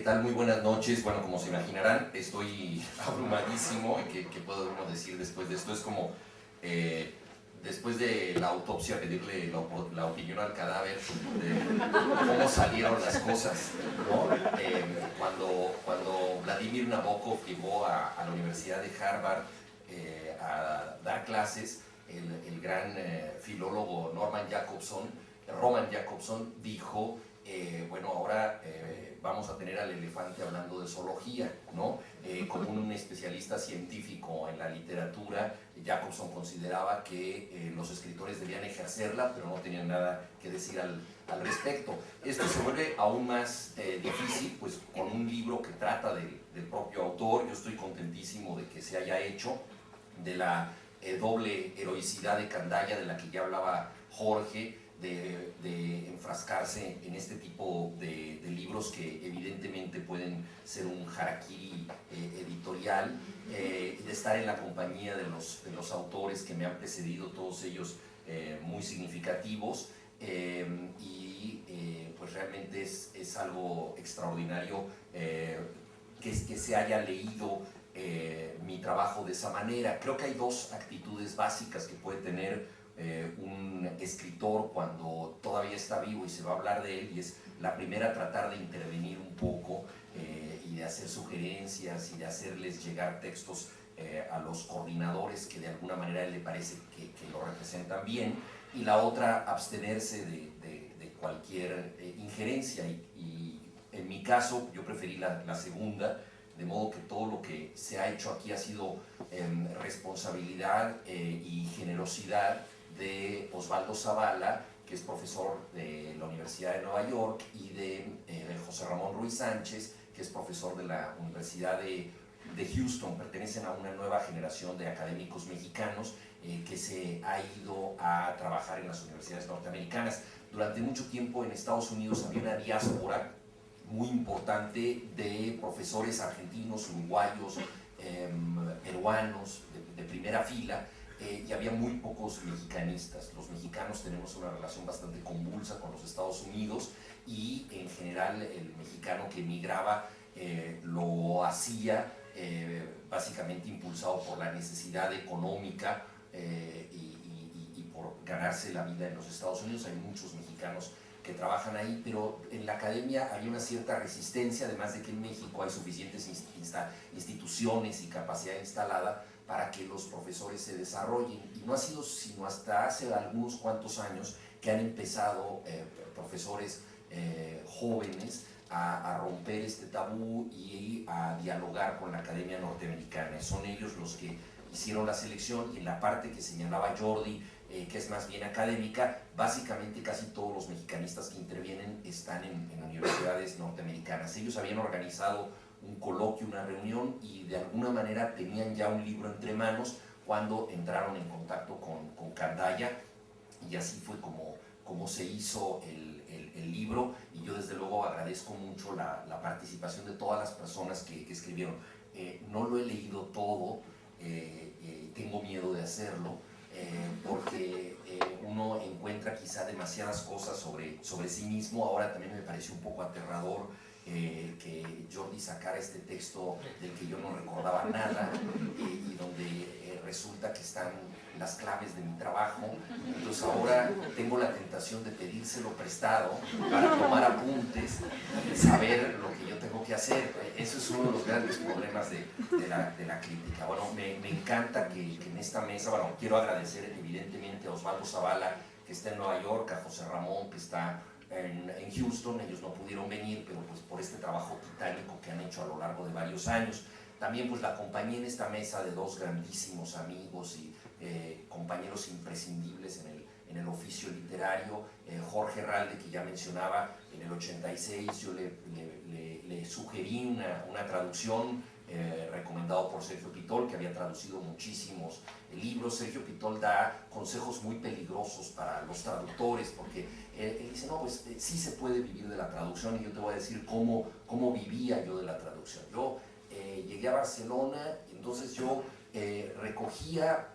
tal? Muy buenas noches. Bueno, como se imaginarán, estoy abrumadísmo. ¿Qué puedo uno decir después de esto? Es como, después de la autopsia, pedirle la opinión al cadáver de cómo salieron las cosas, ¿no? Cuando Vladimir Nabokov llegó a la Universidad de Harvard a dar clases, el gran filólogo Roman Jakobson dijo, bueno, ahora vamos a tener al elefante hablando de zoología, ¿no? Como un especialista científico en la literatura, Jakobson consideraba que los escritores debían ejercerla, pero no tenían nada que decir al respecto. Esto se vuelve aún más difícil, pues con un libro que trata del propio autor. Yo estoy contentísimo de que se haya hecho, de la doble heroicidad de Candaya, de la que ya hablaba Jorge, de enfrascarse en este tipo de libros que evidentemente pueden ser un harakiri editorial, y de estar en la compañía de los autores que me han precedido, todos ellos muy significativos, pues realmente es algo extraordinario que se haya leído mi trabajo de esa manera. Creo que hay dos actitudes básicas que puede tener un escritor cuando todavía está vivo y se va a hablar de él, y es la primera, tratar de intervenir un poco y de hacer sugerencias y de hacerles llegar textos a los coordinadores que de alguna manera a él le parece que lo representan bien, y la otra, abstenerse de cualquier injerencia, y en mi caso yo preferí la segunda, de modo que todo lo que se ha hecho aquí ha sido responsabilidad y generosidad de Osvaldo Zavala, que es profesor de la Universidad de Nueva York, y de José Ramón Ruiz Sánchez, que es profesor de la Universidad de Houston. Pertenecen a una nueva generación de académicos mexicanos que se ha ido a trabajar en las universidades norteamericanas. Durante mucho tiempo en Estados Unidos había una diáspora muy importante de profesores argentinos, uruguayos, peruanos, de primera fila, y había muy pocos mexicanistas. Los mexicanos tenemos una relación bastante convulsa con los Estados Unidos, y en general el mexicano que emigraba lo hacía básicamente impulsado por la necesidad económica y por ganarse la vida en los Estados Unidos. Hay muchos mexicanos que trabajan ahí, pero en la academia había una cierta resistencia, además de que en México hay suficientes instituciones y capacidad instalada para que los profesores se desarrollen, y no ha sido sino hasta hace algunos cuantos años que han empezado profesores jóvenes a romper este tabú y a dialogar con la academia norteamericana. Son ellos los que hicieron la selección, y en la parte que señalaba Jordi, que es más bien académica, básicamente casi todos los mexicanistas que intervienen están en universidades norteamericanas. Ellos habían organizado un coloquio, una reunión, y de alguna manera tenían ya un libro entre manos cuando entraron en contacto con Candaya, y así fue como se hizo el libro. Y yo desde luego agradezco mucho la participación de todas las personas que escribieron. No lo he leído todo, tengo miedo de hacerlo, porque uno encuentra quizá demasiadas cosas sobre sí mismo. Ahora también me pareció un poco aterrador que Jordi sacara este texto del que yo no recordaba nada, y donde resulta que están las claves de mi trabajo. Entonces ahora tengo la tentación de pedírselo prestado para tomar apuntes y saber lo que yo tengo que hacer. Eso es uno de los grandes problemas de la crítica. Bueno, me encanta que en esta mesa, bueno, quiero agradecer evidentemente a Osvaldo Zavala, que está en Nueva York, a José Ramón, que está en Houston. Ellos no pudieron venir, pero pues por este trabajo titánico que han hecho a lo largo de varios años. También pues la acompañé en esta mesa de dos grandísimos amigos y compañeros imprescindibles en el oficio literario. Jorge Herralde, que ya mencionaba, en el 86 yo le sugerí una traducción recomendado por Sergio Pitol, que había traducido muchísimos libros. Sergio Pitol da consejos muy peligrosos para los traductores, porque él dice, no, pues sí se puede vivir de la traducción, y yo te voy a decir cómo vivía yo de la traducción. Yo llegué a Barcelona, y entonces yo recogía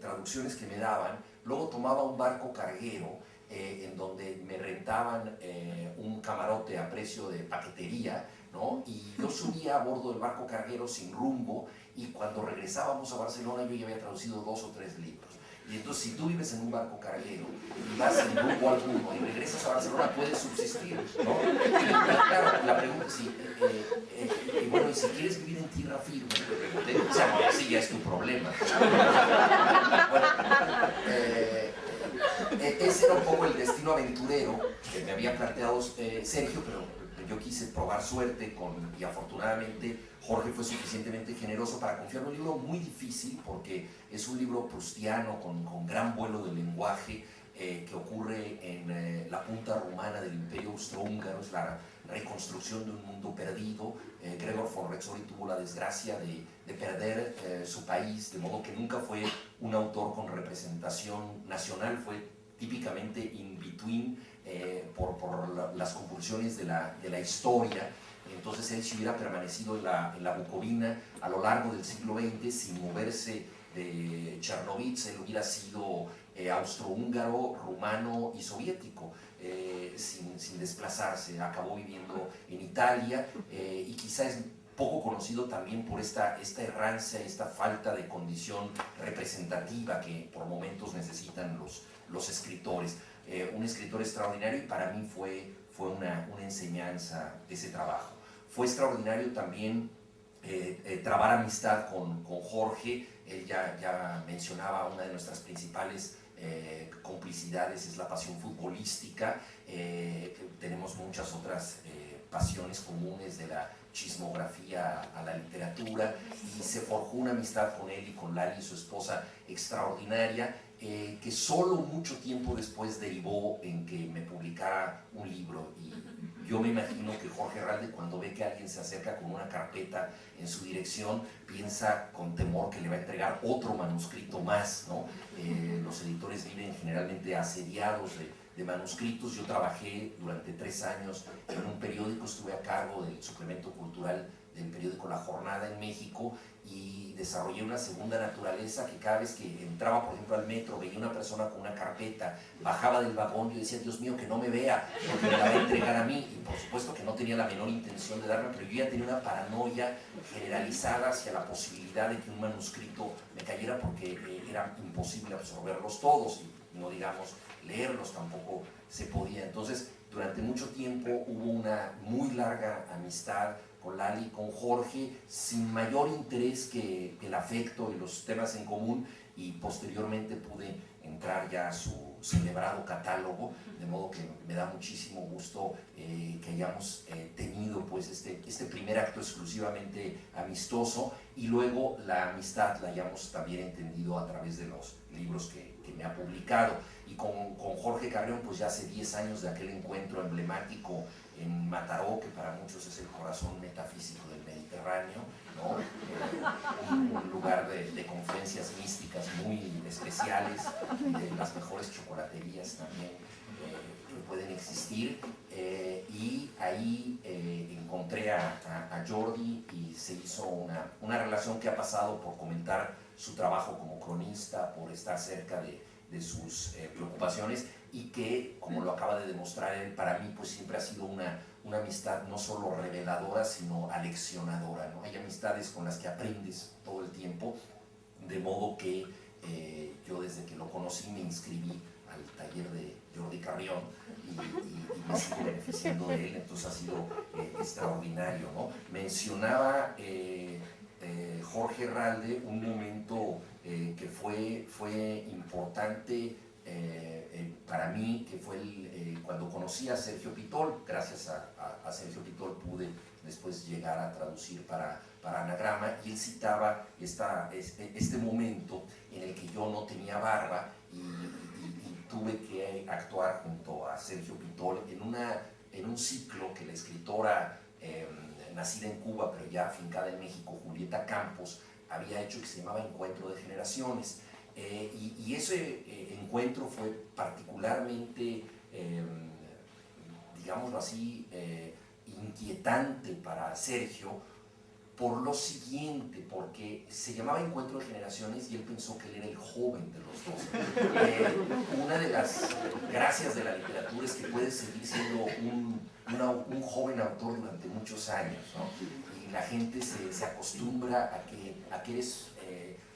traducciones que me daban, luego tomaba un barco carguero en donde me rentaban un camarote a precio de paquetería, ¿no? Y yo subía a bordo del barco carguero sin rumbo, y cuando regresábamos a Barcelona yo ya había traducido 2 o 3 libros. Y entonces, si tú vives en un barco carguero y vas sin rumbo alguno y regresas a Barcelona, puedes subsistir, ¿no? Y claro, la pregunta es si, y bueno, y si quieres vivir en tierra firme, o sea, bueno, sí, ya es tu problema. Bueno, ese era un poco el destino aventurero que me había planteado Sergio, pero yo quise probar suerte y afortunadamente Jorge fue suficientemente generoso para confiarme un libro muy difícil, porque es un libro proustiano con gran vuelo de lenguaje, que ocurre en la punta rumana del Imperio Austrohúngaro. Es la reconstrucción de un mundo perdido. Gregor von Rexroy tuvo la desgracia de perder su país, de modo que nunca fue un autor con representación nacional, fue típicamente in between, por las convulsiones de la historia. Entonces él, si hubiera permanecido en la Bucovina a lo largo del siglo XX sin moverse de Chernovitz, él hubiera sido austrohúngaro, rumano y soviético, sin desplazarse. Acabó viviendo en Italia, y quizá es poco conocido también por esta errancia, esta falta de condición representativa que por momentos necesitan los escritores. Un escritor extraordinario, y para mí fue una enseñanza ese trabajo. Fue extraordinario también trabar amistad con Jorge. Él ya mencionaba una de nuestras principales complicidades, es la pasión futbolística. Tenemos muchas otras pasiones comunes, de la chismografía a la literatura, y se forjó una amistad con él y con Lali, su esposa, extraordinaria, que solo mucho tiempo después derivó en que me publicara un libro. Y yo me imagino que Jorge Herralde, cuando ve que alguien se acerca con una carpeta en su dirección, piensa con temor que le va a entregar otro manuscrito más, ¿no? Los editores viven generalmente asediados de manuscritos. Yo trabajé durante 3 años en un periódico, estuve a cargo del suplemento cultural del periódico La Jornada en México, y desarrollé una segunda naturaleza, que cada vez que entraba, por ejemplo, al metro, veía una persona con una carpeta, bajaba del vagón, yo decía, Dios mío, que no me vea, porque me la va a entregar a mí. Y por supuesto que no tenía la menor intención de darme, pero yo ya tenía una paranoia generalizada hacia la posibilidad de que un manuscrito me cayera, porque era imposible absorberlos todos, y no digamos leerlos tampoco se podía. Entonces, durante mucho tiempo hubo una muy larga amistad con Lali, con Jorge, sin mayor interés que el afecto y los temas en común, y posteriormente pude entrar ya a su celebrado catálogo, de modo que me da muchísimo gusto que hayamos tenido pues este primer acto exclusivamente amistoso, y luego la amistad la hayamos también entendido a través de los libros que me ha publicado. Y con Jorge Carrión, pues ya hace 10 años de aquel encuentro emblemático en Mataró, que para muchos es el corazón metafísico del Mediterráneo, ¿no? Un lugar de conferencias místicas muy especiales, de las mejores chocolaterías también que pueden existir, y ahí encontré a Jordi, y se hizo una relación que ha pasado por comentar su trabajo como cronista, por estar cerca de sus preocupaciones, y que, como lo acaba de demostrar él, para mí pues siempre ha sido una amistad no solo reveladora, sino aleccionadora, ¿no? Hay amistades con las que aprendes todo el tiempo, de modo que yo, desde que lo conocí, me inscribí al taller de Jordi Carrión, y me sigo beneficiando de él. Entonces ha sido extraordinario, ¿no? Mencionaba Jorge Herralde un momento que fue importante para mí, que fue cuando conocí a Sergio Pitol. Gracias a Sergio Pitol pude después llegar a traducir para Anagrama, y él citaba este momento en el que yo no tenía barba, y tuve que actuar junto a Sergio Pitol en un ciclo que la escritora nacida en Cuba pero ya afincada en México, Julieta Campos, había hecho, que se llamaba Encuentro de Generaciones. Y ese encuentro fue particularmente, digámoslo así, inquietante para Sergio, por lo siguiente, porque se llamaba Encuentro de Generaciones y él pensó que él era el joven de los dos. Una de las gracias de la literatura es que puede seguir siendo un joven autor durante muchos años, ¿no? Y la gente se acostumbra a que eres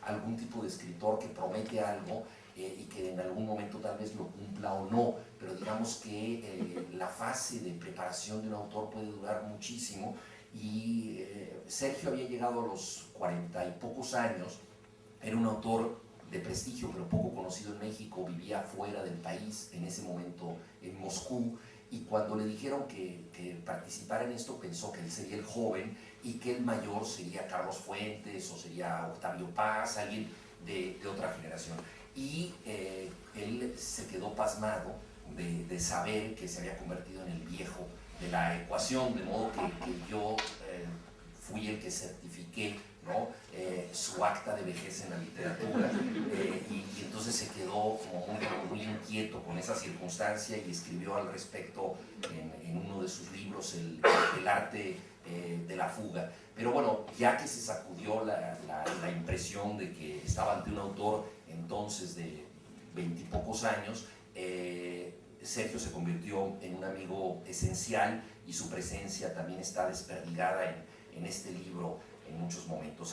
algún tipo de escritor que promete algo y que en algún momento tal vez lo cumpla o no, pero digamos que la fase de preparación de un autor puede durar muchísimo y Sergio había llegado a los 40 y pocos años, era un autor de prestigio pero poco conocido en México, vivía fuera del país, en ese momento en Moscú, y cuando le dijeron que participara en esto pensó que él sería el joven y que el mayor sería Carlos Fuentes o sería Octavio Paz, alguien de otra generación. Y él se quedó pasmado de saber que se había convertido en el viejo de la ecuación, de modo que yo fui el que certifiqué, ¿no? Su acta de vejez en la literatura y entonces se quedó como muy inquieto con esa circunstancia y escribió al respecto en uno de sus libros, El arte de la fuga. Pero bueno, ya que se sacudió la impresión de que estaba ante un autor entonces de 20 y pocos años, Sergio se convirtió en un amigo esencial y su presencia también está desperdigada en este libro en muchos momentos.